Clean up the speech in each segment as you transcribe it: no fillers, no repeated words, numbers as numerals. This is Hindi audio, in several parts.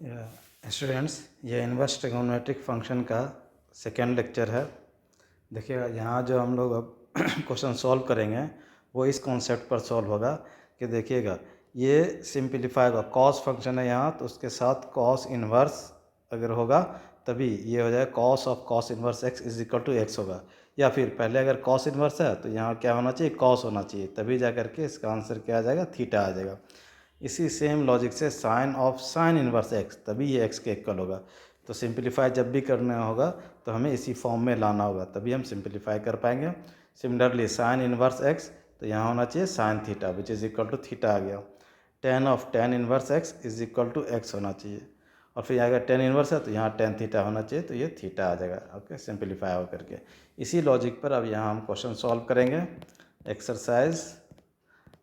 स्टूडेंट्स, ये इन्वर्स ट्रिगोनोमेट्रिक फंक्शन का सेकेंड लेक्चर है। देखिएगा यहाँ जो हम लोग अब क्वेश्चन सॉल्व करेंगे वो इस कॉन्सेप्ट पर सॉल्व होगा कि देखिएगा ये सिंपलीफाई होगा। कॉस फंक्शन है यहाँ, तो उसके साथ कॉस इन्वर्स अगर होगा तभी ये हो जाएगा cos of cos inverse x is equal to X होगा। या फिर पहले अगर कॉस इन्वर्स है तो यहाँ क्या होना चाहिए, कॉस होना चाहिए, तभी जा करके इसका आंसर क्या आ जाएगा, थीटा आ जाएगा। इसी सेम लॉजिक से sine of sine inverse X, तभी ये एक्स के इक्वल होगा। तो सिंपलीफाई जब भी करना होगा तो हमें इसी फॉर्म में लाना होगा, तभी हम सिंपलीफाई कर पाएंगे। सिमिलरली साइन इन्वर्स एक्स, तो यहाँ होना चाहिए sine theta which is equal to theta आ गया। Tan of tan inverse x is equal to x होना चाहिए, और फिर अगर टेन इन्वर्स है तो यहाँ टेन थीटा होना चाहिए, तो ये थीटा आ जाएगा। ओके, सिंपलीफाई हो करके इसी लॉजिक पर अब यहाँ हम क्वेश्चन सॉल्व करेंगे। एक्सरसाइज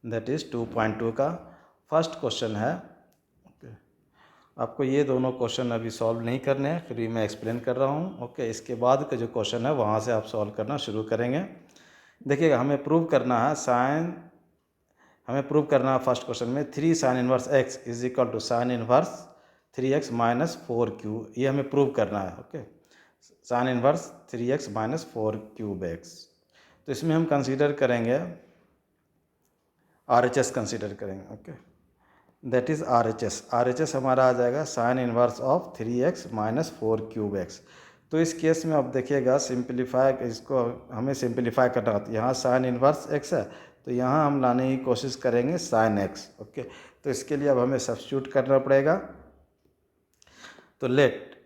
दैट इज़ 2.2 का फर्स्ट क्वेश्चन है। ओके, आपको ये दोनों क्वेश्चन अभी सॉल्व नहीं करने हैं, फिर भी मैं एक्सप्लेन कर रहा हूँ। ओके, इसके बाद का जो क्वेश्चन है वहाँ से आप सॉल्व करना शुरू करेंगे। देखिएगा हमें प्रूव करना है फर्स्ट क्वेश्चन में 3 sine inverse x is equal to sine inverse 3x minus 4q, ये हमें प्रूव करना है। Okay, sine inverse 3x minus 4 X. तो इसमें हम कंसीडर करेंगे RHS कंसीडर करेंगे। ओके, दैट इज़ RHS हमारा आ जाएगा sine inverse of 3x minus 4 तो इस केस में अब देखिएगा सिंपलीफाई, इसको हमें सिंपलीफाई करना होता है। यहाँ साइन इन्वर्स x है तो यहाँ हम लाने की कोशिश करेंगे साइन x। ओके, तो इसके लिए अब हमें सब्स्टिट्यूट करना पड़ेगा। तो let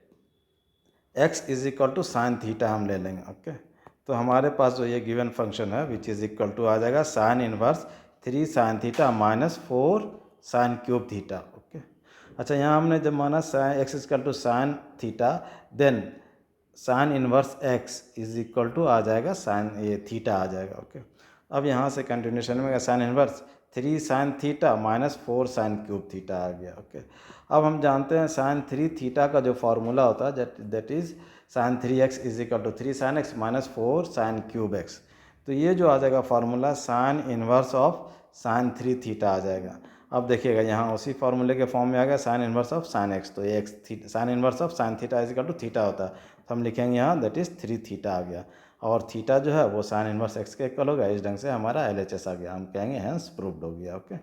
x is equal to sine theta हम ले लेंगे। ओके, तो हमारे पास जो ये गिवन फंक्शन है विच इज़ इक्वल टू आ जाएगा sine inverse 3 sine theta minus 4 sine cube theta. Okay, अच्छा यहाँ हमने जब माना sine x equal to sine theta, then sine inverse x is equal to आ जाएगा साइन ये थीटा आ जाएगा। ओके, अब यहाँ से कंटिन्यूशन में sine inverse 3 sine theta minus 4 sine cube theta आ गया। ओके, अब हम जानते हैं साइन 3 थीटा का जो फार्मूला होता है that is sine 3x is equal to 3 sine x minus 4 sine cube x. तो ये जो आ जाएगा formula sine inverse of sine 3 theta आ जाएगा। अब देखिएगा यहाँ उसी फार्मूले के फॉर्म में आ गया sine inverse of sine X, तो ये X sine inverse of sine theta is equal to theta होता है, तो हम लिखेंगे यहाँ दैट इज़ 3 थीटा आ गया, और थीटा जो है वो साइन इन्वर्स एक्स के इक्वल होगा। इस ढंग से हमारा LHS आ गया, हम कहेंगे हैंस प्रूव्ड हो गया। ओके,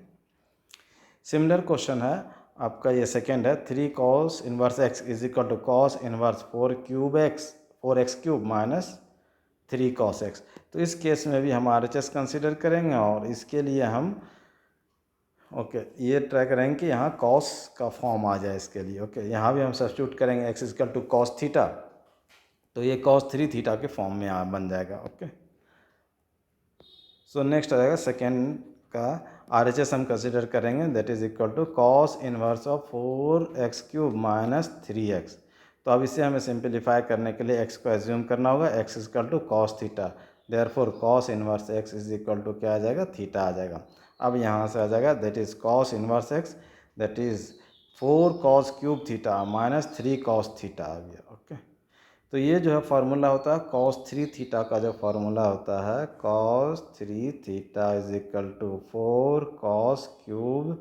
सिमिलर क्वेश्चन है आपका ये सेकेंड है 3 cos inverse x is equal to cos inverse 4x cube minus 3 cos X. तो इस केस में भी हम RHS कंसिडर करेंगे, और इसके लिए हम ये ट्राई करेंगे कि यहाँ कॉस का फॉर्म आ जाए इसके लिए। ओके, यहाँ भी हम सब्स्टिट्यूट करेंगे X equal to cos theta, तो ये कॉस 3 थीटा के फॉर्म में बन जाएगा। ओके, सो नेक्स्ट आ जाएगा सेकेंड का RHS हम कंसिडर करेंगे that is equal to cos inverse of 4x cube minus 3x। तो अब इसे हमें सिंपलीफाई करने के लिए x को एज्यूम करना होगा, x is equal to cos theta, therefore cos inverse x is equal to क्या आ जाएगा, थीटा आ जाएगा। अब यहाँ से आ जाएगा that is cos inverse x that is 4 cos cube theta minus 3 cos theta आ गया। ओके, तो ये जो है फार्मूला होता है कॉस 3 थीटा का, जो फार्मूला होता है cos 3 theta is equal to 4 cos cube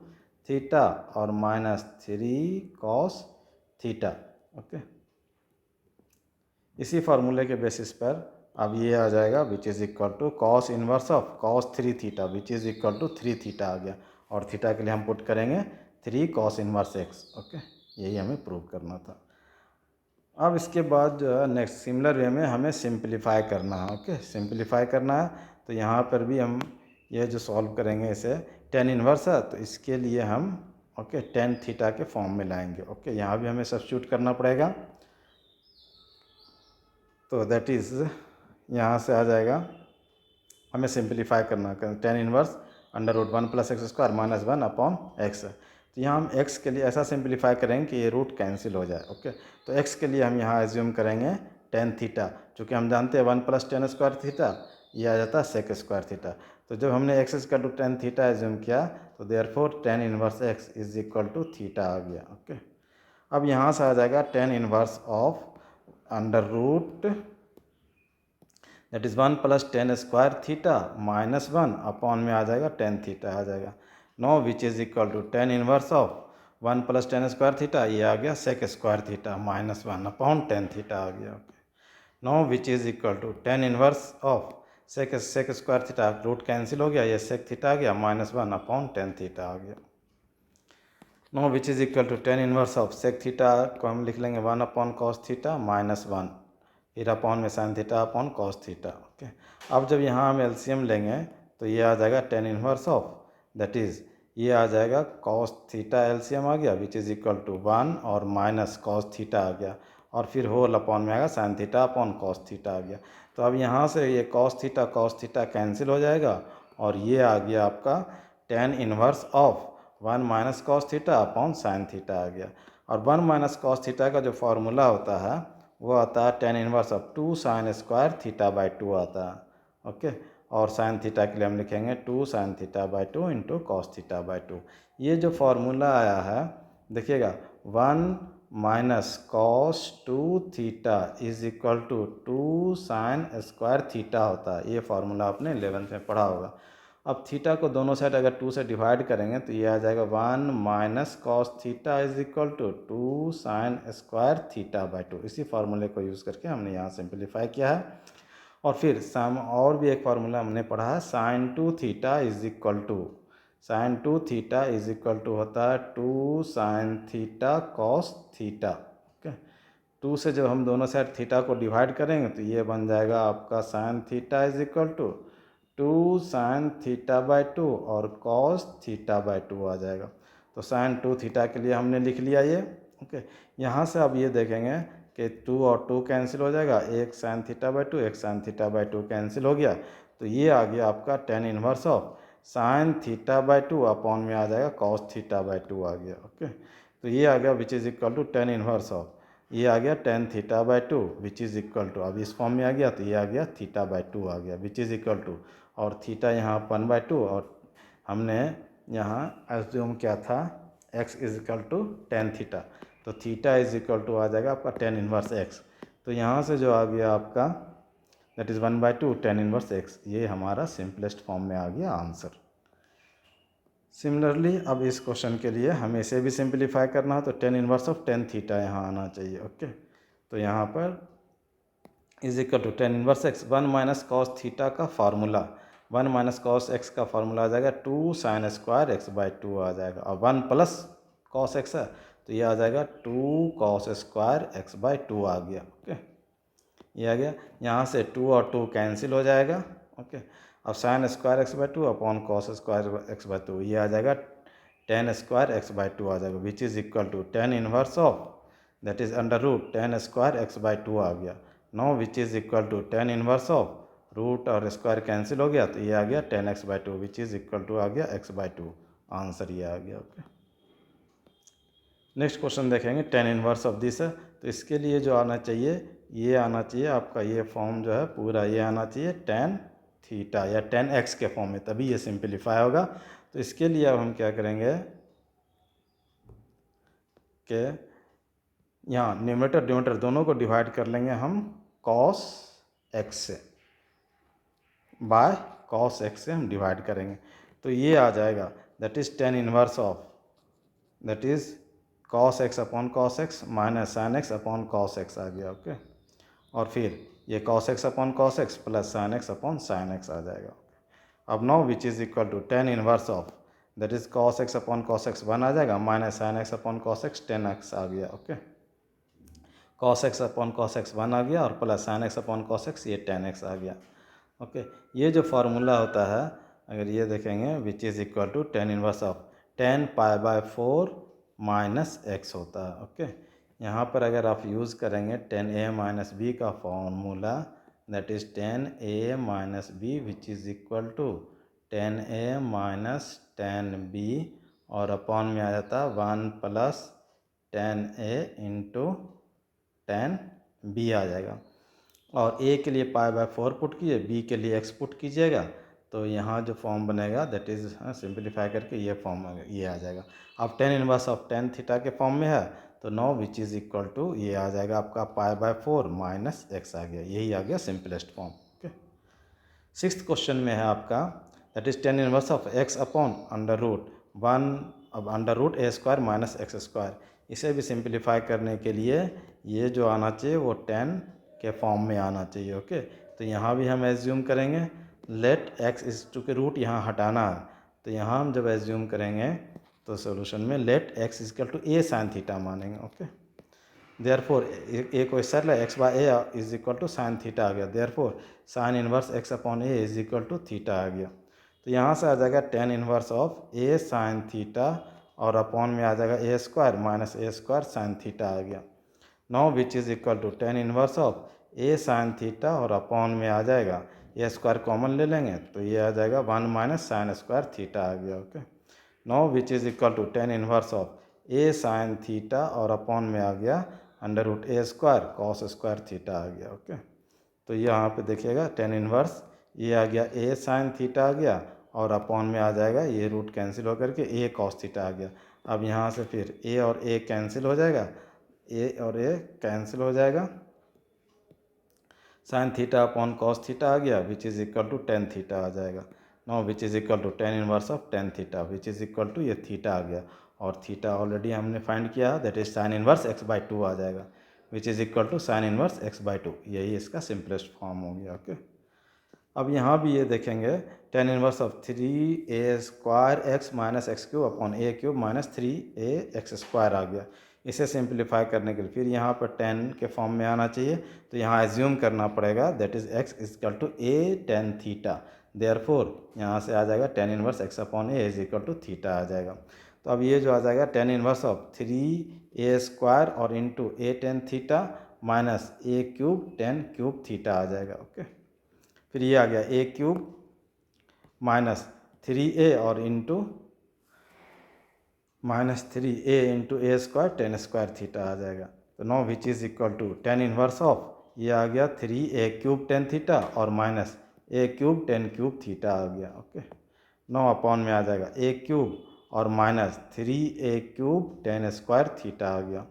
theta और माइनस 3 कॉस थीटा। ओके, इसी फार्मूले के बेसिस पर अब ये आ जाएगा which is equal to cos inverse of cos 3 theta which is equal to 3 theta आ गया, और थीटा के लिए हम पुट करेंगे 3 कॉस इन्वर्स एक्स। ओके, यही हमें प्रूव करना था। अब इसके बाद जो है नेक्स्ट सिमिलर वे में हमें सिंपलीफाई करना है। ओके, सिंपलीफाई करना है, तो यहाँ पर भी हम ये जो सॉल्व करेंगे इसे टेन इन्वर्स है, तो इसके लिए हम टेन थीटा के फॉर्म में लाएंगे। ओके, यहाँ भी हमें सब्स्टिट्यूट करना पड़ेगा, तो दैट इज़ यहाँ से आ जाएगा हमें सिंपलीफाई करना, tan inverse under root 1 plus x square minus 1 upon X. तो यहाँ हम x के लिए ऐसा सिंपलीफाई करेंगे कि ये रूट कैंसिल हो जाए। ओके, तो x के लिए हम यहाँ एज्यूम करेंगे टेन थीटा, चूँकि हम जानते हैं 1 प्लस टेन स्क्वायर थीटा ये आ जाता है सेक स्क्वायर थीटा। तो जब हमने x equal to tan theta assume किया तो therefore tan inverse x is equal to theta आ गया। ओके, अब यहाँ से आ जाएगा tan inverse of under root that is 1 plus tan square theta minus 1 upon में आ जाएगा टेन थीटा आ जाएगा। Now which is equal to tan inverse of 1 plus tan square theta, ये आ गया sec square theta minus 1 upon tan theta आ गया। Okay, now which is equal to tan inverse of sec square theta, root cancel हो गया, ये सेक थीटा आ गया माइनस 1 अपॉन टेन थीटा आ गया। Now which is equal to tan inverse of sec theta को हम लिख लेंगे 1 अपॉन कॉस थीटा माइनस 1, फिर अपॉन में sign theta upon cos theta. Okay, अब जब यहाँ हम एलसीएम लेंगे तो ये आ जाएगा tan inverse of, that is ये आ जाएगा कॉस थीटा, एलसीएम आ गया विच इज़ इक्वल टू 1 और माइनस कॉस थीटा आ गया, और फिर होल अपॉन में आएगा sine theta upon cos theta आ गया। तो अब यहाँ से ये कॉस थीटा कैंसिल हो जाएगा, और ये आ गया आपका tan inverse of 1 minus cos theta upon sine theta आ गया। और 1 माइनस कॉस थीटा का जो फार्मूला होता है वो आता है tan inverse of 2 sine square theta by 2 आता है। ओके, और साइन थीटा के लिए हम लिखेंगे 2 sine theta by 2 into cos theta by 2। ये जो फार्मूला आया है देखिएगा, 1 minus cos 2 theta is equal to 2 sine square theta होता है। ये फार्मूला आपने 11th में पढ़ा होगा। अब थीटा को दोनों साइड अगर 2 से डिवाइड करेंगे तो ये आ जाएगा 1 minus cos theta is equal to 2 sine square theta by 2। इसी फार्मूले को यूज़ करके हमने यहाँ सिंप्लीफाई किया है। और फिर सम और भी एक फार्मूला हमने पढ़ा है, sine 2 theta is equal to, sine 2 theta is equal to होता है 2 sine theta cos theta. Okay, 2 से जब हम दोनों साइड थीटा को डिवाइड करेंगे तो ये बन जाएगा आपका sine theta is equal to 2 sine theta by 2 और कॉस थीटा बाई 2 आ जाएगा। तो साइन 2 थीटा के लिए हमने लिख लिया ये। ओके, यहाँ से अब ये देखेंगे कि 2 और 2 कैंसिल हो जाएगा, एक साइन थीटा बाई 2 एक साइन थीटा बाई 2 कैंसिल हो गया, तो ये आ गया आपका tan inverse of sine theta by 2 upon में आ जाएगा कॉस थीटा बाई 2 आ गया। ओके, तो ये आ गया which is equal to tan inverse of, ये आ गया tan theta by 2 which is equal to, अब इस फॉर्म में आ गया तो ये आ गया थीटा बाई 2 आ गया विच इज़ इक्वल टू, और थीटा यहाँ 1/2 और हमने यहाँ एज्यूम क्या था x is equal to tan theta, तो थीटा इज इक्वल टू आ जाएगा आपका टेन इनवर्स x। तो यहाँ से जो आ गया आपका that is 1/2 tan inverse x, ये हमारा सिंपलेस्ट फॉर्म में आ गया आंसर। सिमिलरली अब इस क्वेश्चन के लिए हमें इसे भी सिंप्लीफाई करना है, तो tan inverse of tan theta यहाँ आना चाहिए। ओके, तो यहाँ पर is equal to tan inverse X, 1 minus cos theta का फार्मूला, 1 माइनस कॉस एक्स का फार्मूला आ जाएगा 2 साइन स्क्वायर एक्स बाई 2 आ जाएगा, और 1 प्लस कॉस एक्स है तो ये आ जाएगा 2 कॉस स्क्वायर एक्स बाई 2 आ गया। ओके, ये आ गया, यहाँ से 2 और 2 कैंसिल हो जाएगा। ओके, अब sine square X by 2 upon cos square X by 2, ये आ जाएगा टेन स्क्वायर एक्स बाई 2 आ जाएगा which is equal to tan inverse of that is under root tan square X by 2 आ गया। No which is equal to tan inverse of root और स्क्वायर कैंसिल हो गया तो ये आ गया tan X by 2 which is equal to आ गया एक्स बाई 2, आंसर ये आ गया। ओके, नेक्स्ट क्वेश्चन देखेंगे, टेन इनवर्स ऑफ दिस है, तो इसके लिए जो आना चाहिए ये आना चाहिए आपका, ये फॉर्म जो है पूरा ये आना चाहिए टेन थीटा या टेन एक्स के फॉर्म में, तभी ये सिंप्लीफाई होगा। तो इसके लिए अब हम क्या करेंगे कि यहाँ न्यूमरेटर डिनोमिनेटर दोनों को डिवाइड कर लेंगे हम कॉस एक्स से, बाय कॉस एक्स से हम डिवाइड करेंगे, तो ये आ जाएगा that is tan inverse of that is cos x upon cos x minus sine x upon cos x आ गया। ओके, और फिर ये cos x upon cos x plus sine x upon sine x आ जाएगा। अब now which is equal to tan inverse of that is cos x upon cos x 1 आ जाएगा minus sine x upon cos x tan x आ गया। Okay, cos x upon cos x 1 आ गया और plus sine x upon cos x ये टेन एक्स आ गया। ओके, ये जो फार्मूला होता है अगर ये देखेंगे which is equal to tan inverse of tan pi by 4 minus X होता है। ओके, यहाँ पर अगर आप यूज़ करेंगे टेन ए माइनस बी का formula that is tan A minus B which is equal to tan A minus tan B, और अपॉन में आ जाता है 1 plus tan A into tan B आ जाएगा, और ए के लिए पाई बाय 4 पुट कीजिए, बी के लिए एक्स पुट कीजिएगा, तो यहाँ जो फॉर्म बनेगा दैट इज़ सिंप्लीफाई करके ये फॉर्म ये आ जाएगा। अब tan inverse of tan theta के फॉर्म में है तो now which is equal to ये आ जाएगा आपका पाई बाय 4 माइनस एक्स आ गया, यही आ गया simplest form. Okay, sixth question में है आपका that is tan inverse of X upon under root 1 अब under root A square minus x square, इसे भी सिंप्लीफाई करने के लिए ये जो आना चाहिए वो 10 के फॉर्म में आना चाहिए। ओके, तो यहाँ भी हम एज्यूम करेंगे लेट एक्स इज टू के रूट यहाँ हटाना है, तो यहाँ हम जब एज्यूम करेंगे तो सोल्यूशन में let x equal to a sine theta मानेंगे। ओके, देयरफॉर ए क्वेश्चन है x by a is equal to sine theta आ गया, therefore sine inverse x upon a is equal to theta आ गया। तो यहाँ से आ जाएगा tan inverse of A sine theta और अपॉन में आ जाएगा a square minus a square sine theta आ गया। Now which is equal to tan inverse of A sine theta और अपॉन में आ जाएगा ए स्क्वायर कॉमन ले लेंगे तो ये आ जाएगा 1 माइनस साइन स्क्वायर थीटा आ गया। Okay, now which is equal to tan inverse of A sine theta और अपॉन में आ गया under root A square cos square theta आ गया। ओके, तो यहाँ पे देखिएगा टेन इनवर्स ये आ गया ए साइन थीटा आ गया और अपॉन में आ जाएगा ये रूट कैंसिल होकर के ए कॉस थीटा आ गया। अब यहाँ से फिर ए और ए कैंसिल हो जाएगा, ए और ए कैंसिल हो जाएगा, sine theta upon cos theta आ गया which is equal to tan theta आ जाएगा। Now which is equal to tan inverse of tan theta which is equal to ये थीटा आ गया और थीटा ऑलरेडी हमने फाइंड किया that is sine inverse x by two आ जाएगा which is equal to sine inverse x by two, यही इसका सिंपलेस्ट फॉर्म हो गया। ओके, अब यहाँ भी ये देखेंगे tan inverse of three a square x minus x cube upon a cube minus three a x square आ गया। इसे सिंप्लीफाई करने के लिए फिर यहाँ पर 10 के फॉर्म में आना चाहिए, तो यहाँ एज्यूम करना पड़ेगा that is x equal to a tan theta, therefore यहाँ से आ जाएगा tan inverse x upon a is equal to theta आ जाएगा। तो अब ये जो आ जाएगा tan inverse of three a square और into a tan theta minus A cube tan cube theta आ जाएगा। ओके, फिर ये आ गया a cube minus three a और into minus three a into A square tan square theta आ जाएगा। तो now which is equal to tan inverse of ये आ गया three A cube tan theta और माइनस ए क्यूब टेन क्यूब थीटा आ गया। ओके, नो अपॉन में आ जाएगा ए क्यूब और minus three A cube tan square theta आ गया।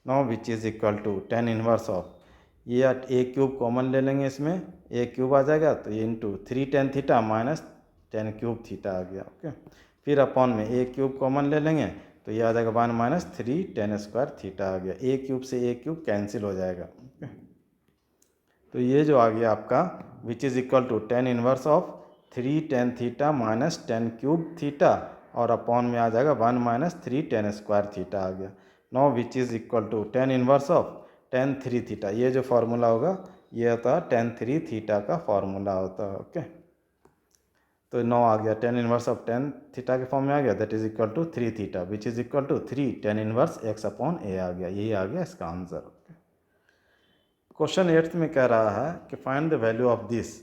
No which is equal to tan inverse of ये ए क्यूब कॉमन ले लेंगे, इसमें ए क्यूब आ जाएगा तो ये into three tan theta minus tan cube theta आ गया। ओके, फिर अपॉन में ए क्यूब कॉमन ले लेंगे तो ये आ जाएगा one minus three tan square theta आ गया, ए क्यूब से ए क्यूब कैंसिल हो जाएगा। ओके, तो ये जो आ गया आपका which is equal to tan inverse of three tan theta minus tan cube theta और अपॉन में आ जाएगा one minus three tan square theta आ गया। No which is equal to tan inverse of tan three theta, ये जो फार्मूला होगा ये होता है टेन थ्री थीटा का फार्मूला होता है। ओके, तो 9 आ गया tan inverse of tan theta के फॉर्म में आ गया that is equal to three theta which is equal to three tan inverse x upon a आ गया, यही आ गया इसका आंसर। ओके, क्वेश्चन 8 में कह रहा है कि find the value of this.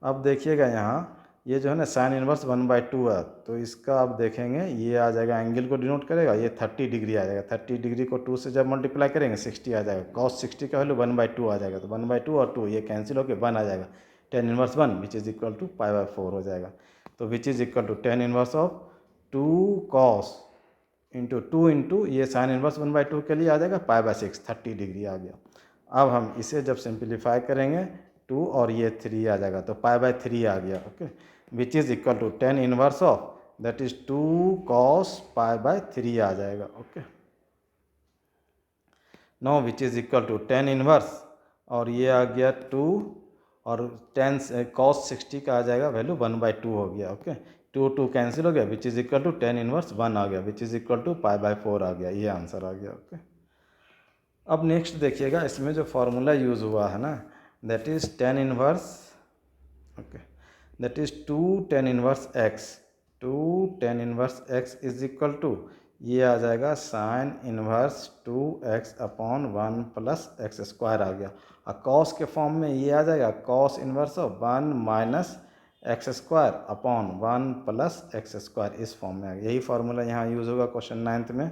अब देखिएगा यहाँ ये जो है ना साइन इनवर्स 1/2 है, तो इसका अब देखेंगे ये आ जाएगा एंगल को डिनोट करेगा, ये 30 डिग्री आ जाएगा, 30 डिग्री को 2 से जब मल्टीप्लाई करेंगे 60 आ जाएगा, कॉस 60 का वैल्यू 1/2 आ जाएगा, तो 1/2 और 2 ये कैंसिल होकर 1 आ जाएगा, tan inverse 1 which is equal to पाई/4 हो जाएगा। तो which is equal to tan inverse of 2 cos into 2 into ये साइन इनवर्स 1/2 के लिए आ जाएगा पाई/6, 30 डिग्री आ गया। अब हम इसे जब सिंप्लीफाई करेंगे 2 और ये 3 आ जाएगा तो पाई/3 आ गया। Okay, which is equal to tan inverse of that is 2 cos पाई/3 आ जाएगा। Okay, now which is equal to tan inverse और ये आ गया 2 और टेन कॉस 60 का आ जाएगा वैल्यू 1/2 हो गया। ओके, 2 कैंसिल हो गया which is equal to tan inverse 1 आ गया विच इज़ इक्वल टू पाई/4 आ गया, ये आंसर आ गया। ओके, अब नेक्स्ट देखिएगा इसमें जो फार्मूला यूज़ हुआ है ना that is tan inverse, okay, that is 2 tan inverse x, 2 tan inverse x is equal to ये आ जाएगा sine inverse 2x upon 1 plus x square आ गया, और कॉस के फॉर्म में ये आ जाएगा cos inverse of 1 minus x square upon 1 plus x square, इस फॉर्म में आ गया, यही फार्मूला यहाँ यूज़ होगा क्वेश्चन 9 में।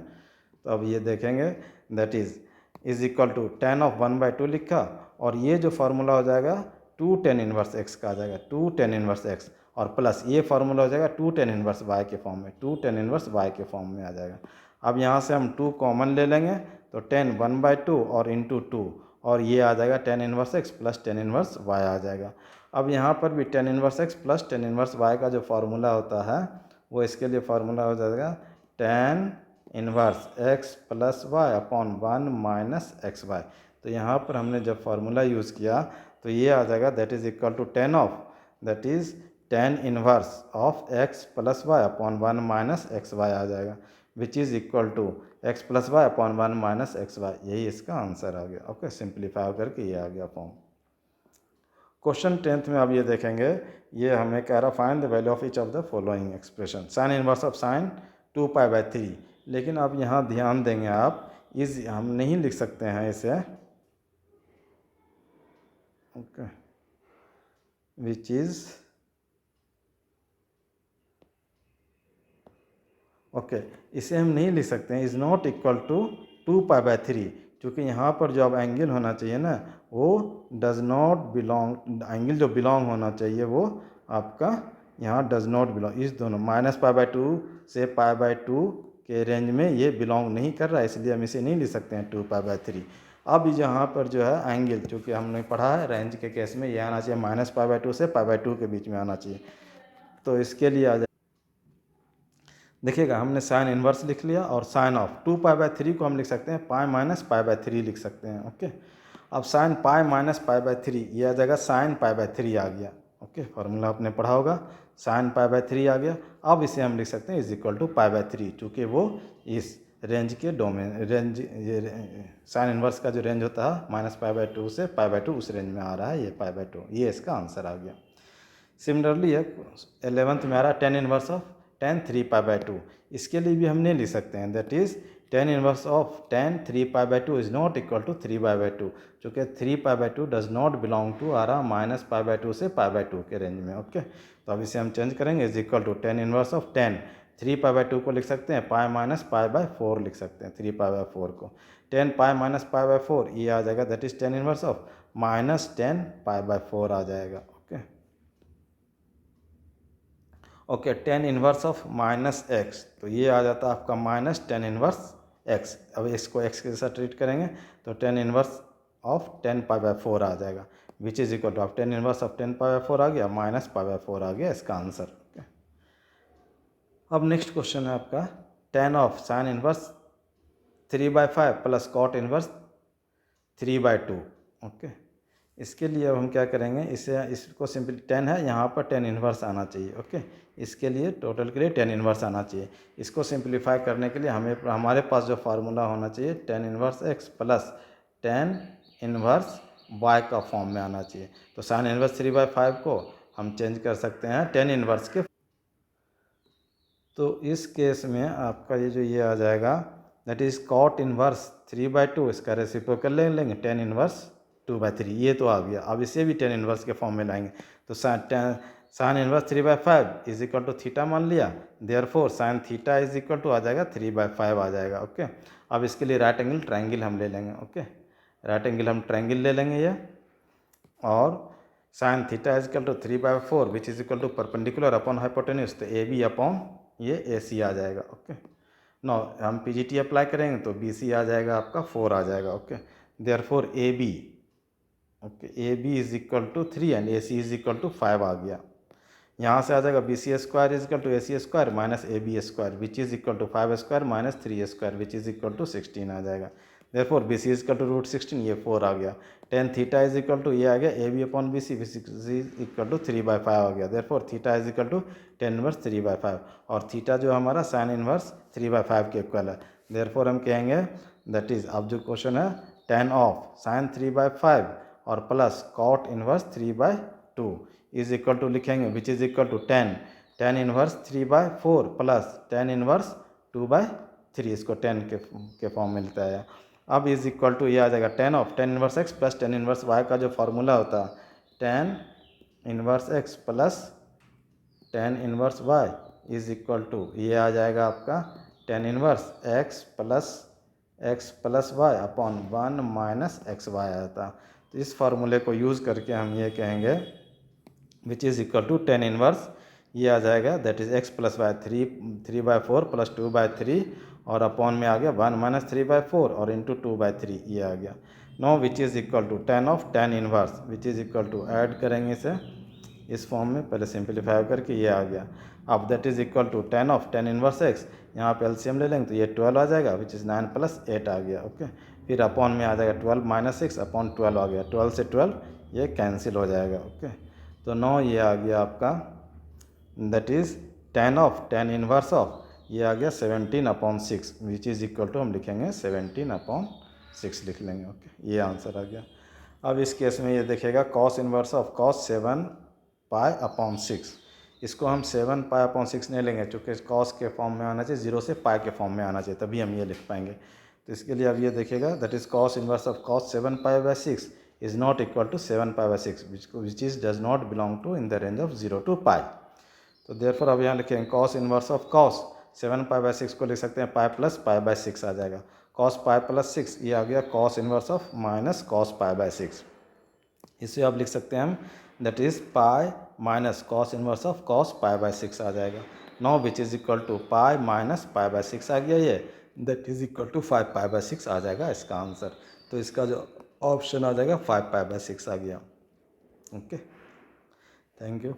तो अब ये देखेंगे that is equal to tan of 1/2 लिखा और ये जो फार्मूला हो जाएगा 2 टेन इनवर्स एक्स का आ जाएगा, 2 टेन इनवर्स एक्स और प्लस ये फार्मूला हो जाएगा 2 टेन इनवर्स वाई के फॉर्म में, 2 टेन इनवर्स वाई के फॉर्म में आ जाएगा। अब यहाँ से हम 2 कॉमन ले लेंगे तो 10 1/2 और इंटू 2 और ये आ जाएगा tan inverse x plus tan inverse y आ जाएगा। अब यहाँ पर भी tan inverse x plus tan inverse y का जो फार्मूला होता है वो इसके लिए फार्मूला हो जाएगा tan inverse x plus y upon 1 minus x y. तो यहाँ पर हमने जब फार्मूला यूज़ किया तो ये आ जाएगा that is equal to tan of that is tan inverse of x plus y upon 1 minus x y आ जाएगा, which is equal to x plus y upon 1 minus x y. यही इसका आंसर आ गया। ओके, सिंप्लीफाई करके ये आ गया फॉर्म। क्वेश्चन 10th में आप ये देखेंगे, ये हमें कह रहा find the value of each of the following expression. Sine inverse of sine 2π/3। लेकिन अब यहाँ ध्यान देंगे आप, इस हम नहीं लिख सकते हैं इसे, ओके, विच इज़ ओके इसे हम नहीं लिख सकते हैं, इज़ नॉट इक्वल टू 2π/3, क्योंकि यहाँ पर जो अब एंगल होना चाहिए ना वो डज नॉट बिलोंग, एंगल जो बिलोंग होना चाहिए वो आपका यहाँ डज नॉट बिलोंग, इस दोनों -π/2 से π/2 के रेंज में ये बिलोंग नहीं कर रहा है, इसलिए हम इसे नहीं लिख सकते हैं 2π/3। अब यहाँ पर जो है एंगल, चूँकि हमने पढ़ा है रेंज के केस में ये आना चाहिए -π/2 से π/2 के बीच में आना चाहिए। तो इसके लिए आ जाए, देखिएगा हमने साइन इन्वर्स लिख लिया और साइन ऑफ 2π/3 को हम लिख सकते हैं पाई माइनस π/3 लिख सकते हैं। ओके, अब साइन पाई माइनस π/3 ये आ जाएगा साइन π/3 आ गया। ओके, फार्मूला आपने पढ़ा होगा, साइन π/3 आ गया। अब इसे हम लिख सकते हैं इज इक्वल टू π/3, चूँकि वो इस रेंज के डोमेन, रेंज ये साइन इन्वर्स का जो रेंज होता है -π/2 से π/2 उस रेंज में आ रहा है, ये π/2, ये इसका आंसर आ गया। सिमिलरली 11th में आ रहा है टेन इनवर्स ऑफ टेन 3π/2, इसके लिए भी हम नहीं लिख सकते हैं, that is tan inverse of tan 3π/2 is not equal to 3/2, चूँकि 3π/2 डज नॉट बिलोंग टू आ रहा -π/2 से π/2 के रेंज में। ओके, तो अब इसे हम चेंज करेंगे, is equal to tan inverse of tan 3π/2 को लिख सकते हैं पाई माइनस π/4 लिख सकते हैं, 3π/4 को 10 पाई माइनस π/4 ये आ जाएगा, that is tan inverse of -10 π/4 आ जाएगा। Okay, ten inverse of minus x, तो ये आ जाता है आपका -10 इनवर्स एक्स। अब इसको एक्स के साथ ट्रीट करेंगे तो टेन इनवर्स ऑफ 10π/4 आ जाएगा, विच इज़ इक्वल टू आप टेन इनवर्स ऑफ 10π/4 आ गया -π/4 आ गया इसका आंसर। ओके, अब नेक्स्ट क्वेश्चन है आपका tan of sine inverse 3/5 plus cot inverse 3/2। Okay, इसके लिए अब हम क्या करेंगे, इसे इसको सिंपल 10 है, यहाँ पर 10 इन्वर्स आना चाहिए। ओके, इसके लिए टोटल के लिए 10 इन्वर्स आना चाहिए। इसको सिंप्लीफाई करने के लिए हमारे पास जो फार्मूला होना चाहिए 10 inverse x plus 10 inverse y का फॉर्म में आना चाहिए। तो साइन इन्वर्स 3/5 को हम चेंज कर सकते हैं 10 इन्वर्स के। तो इस केस में आपका ये आ जाएगा, दैट इज़ कॉट इन्वर्स 3/2, इसका रेसिप्रोकल ले लेंगे 10 इन्वर्स 2/3, ये तो आ गया। अब इसे भी 10 इन्वर्स के फॉर्म में लाएंगे तो sine inverse 3/5 is equal to theta मान लिया, therefore sine theta is equal to आ जाएगा 3/5 आ जाएगा। ओके, अब इसके लिए राइट एंगल ट्रायंगल हम ले लेंगे। ओके, राइट एंगल हम ट्रायंगल ले लेंगे ये, और sine theta is equal to 3/4 which is equal to perpendicular upon hypotenuse, तो ए बी अपॉन ये ए सी आ जाएगा। ओके, नो हम पीजीटी अप्लाई करेंगे तो बी सी आ जाएगा आपका 4 आ जाएगा। Okay, therefore A B, okay, A B is equal to 3 and A C is equal to 5 आ गया। यहाँ से आ जाएगा B C square is equal to A C square minus A B square which is equal to 5 square minus 3 square which is equal to 16 आ जाएगा। Therefore B C is equal to √16, ये 4 आ गया। Tan theta is equal to ये आ गया A B upon B C which is equal to 3/5 आ गया। Therefore theta is equal to tan inverse 3/5, और थीटा जो हमारा साइन इनवर्स 3/5 के इक्वल है। देयरफॉर हम कहेंगे दैट इज, अब जो क्वेश्चन है टेन ऑफ साइन 3/5 और plus cot inverse 3/2 is equal to लिखेंगे which is equal to tan inverse 3/4 plus tan inverse 2/3, इसको 10 के फॉर्म में मिलता है। अब इज इक्वल टू ये आ जाएगा tan of tan inverse x plus tan inverse y का जो फार्मूला होता है tan inverse x plus tan inverse y is equal to ये आ जाएगा आपका tan inverse x plus y upon 1 minus x y आता है। तो इस फार्मूले को यूज़ करके हम ये कहेंगे which is equal to tan inverse ये आ जाएगा, that is x plus y 3/4 plus 2/3 और अपॉन में आ गया 1 माइनस 3/4 और इंटू 2/3 ये आ गया। No which is equal to tan of tan inverse which is equal to add करेंगे इसे इस फॉर्म में, पहले सिंप्लीफाई करके ये आ गया। अब that is equal to tan of tan inverse x, यहाँ पे एलसीएम ले लेंगे तो ये 12 आ जाएगा, विच इज़ 9 + 8 आ गया। ओके, फिर अपॉन में आ जाएगा 12 - 6 अपॉन 12 आ गया, 12 से 12 ये कैंसिल हो जाएगा। ओके, तो 9 ये आ गया आपका, दैट इज़ 10 इनवर्स ऑफ ये आ गया 17/6, विच इज़ इक्वल टू हम लिखेंगे 17/6 लिख लेंगे। ओके, ये आंसर आ गया। अब इस केस में ये देखिएगा कॉस इनवर्स ऑफ कॉस 7π/6, इसको हम 7π/6 नहीं लेंगे, चूँकि कॉस के फॉर्म में आना चाहिए, 0 से पाई के फॉर्म में आना चाहिए, तभी हम ये लिख पाएंगे। तो इसके लिए अब ये देखिएगा that is cos inverse of cos 7π/6 is not equal to 7π/6 which is does not belong to in the range of 0 to pi. तो देयरफॉर अब यहाँ लिखेंगे कॉस इनवर्स ऑफ कॉस 7π/6 को लिख सकते हैं पाई प्लस π/6 आ जाएगा। कॉस पाई प्लस 6 ये आ गया cos inverse of minus cos π/6। इसे आप लिख सकते हैं हम that is pi minus cos inverse of cos π/6 आ जाएगा। Now which is equal to pi minus π/6 आ गया, ये दैट इज़ इक्वल टू 5π/6 आ जाएगा इसका आंसर। तो इसका जो ऑप्शन आ जाएगा 5π/6 आ गया। Okay, thank you.